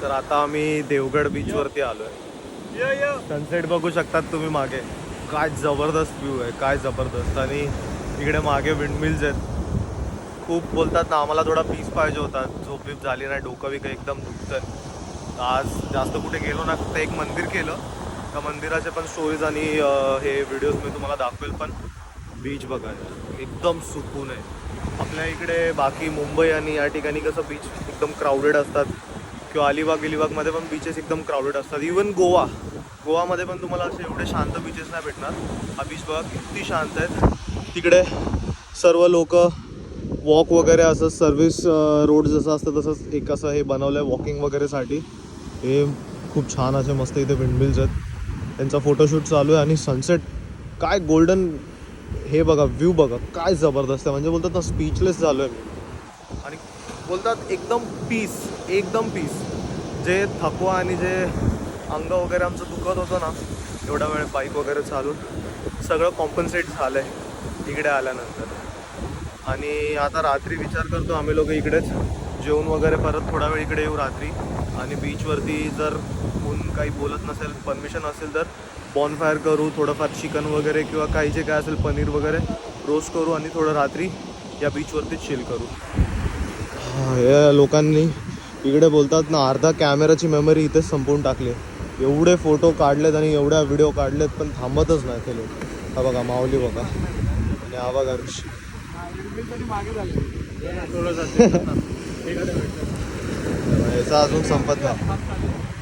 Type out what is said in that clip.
तर आता आम्ही देवगड बीचवरती आलो आहे. सनसेट बघू शकतात तुम्ही मागे. काय जबरदस्त व्ह्यू आहे, काय जबरदस्त. आणि इकडे मागे विंडमिल्स आहेत. खूप बोलतात ना, आम्हाला थोडा पीस पाहिजे होता. झोप बीप झाली नाही, डोकं बी काही एकदम दुखतं. आज जास्त कुठे गेलो ना, फक्त एक मंदिर केलं. त्या मंदिराचे पण स्टोरीज आणि हे व्हिडिओज मी तुम्हाला दाखवेल. पण बीच बघा एकदम सुकून आहे. आपल्या इकडे बाकी मुंबई आणि या ठिकाणी कसं बीच एकदम क्राऊडेड असतात, किंवा अलिबागमध्ये पण बीचेस एकदम क्राऊडेड असतात. इवन गोवामध्ये पण तुम्हाला असे एवढे शांत बीचेस नाही भेटणार. हा बीच बघा किती शांत आहेत. तिकडे सर्व लोक वॉक वगैरे असं सर्व्हिस रोड जसं असतं तसंच एक असं हे बनवलं आहे वॉकिंग वगैरेसाठी. हे खूप छान असे मस्त इथे विंडमिल्स आहेत, त्यांचा फोटोशूट चालू आहे. आणि सनसेट काय गोल्डन, हे बघा व्ह्यू बघा काय जबरदस्त आहे. म्हणजे बोलतात ना, स्पीचलेस झालो आहे मी. आणि बोलतात एकदम पीस. जे थकवा आणि जे अंग वगैरे आमचं दुखत होतं ना एवढा वेळ बाईक वगैरे चालून, सगळं कॉम्पन्सेट झालं आहे इकडे आल्यानंतर. आणि आता रात्री विचार करतो आम्ही लोक इकडेच जेवण वगैरे परत थोडा वेळ इकडे येऊ रात्री. आणि बीचवरती जर कोण काही बोलत नसेल, परमिशन असेल तर बॉनफायर करू, थोडंफार चिकन वगैरे किंवा काही जे काय असेल पनीर वगैरे रोस्ट करू आणि थोडं रात्री या बीचवरती चिल करू. या लोकांनी इकडे बोलतात ना, अर्धा कॅमेराची मेमरी इथेच संपवून टाकली. एवढे फोटो काढलेत आणि एवढ्या व्हिडिओ काढलेत, पण थांबतच नाही ते लोक. हा बघा माऊली बघा, आणि हा बघा ऋषी. याचा अजून संपत नाही.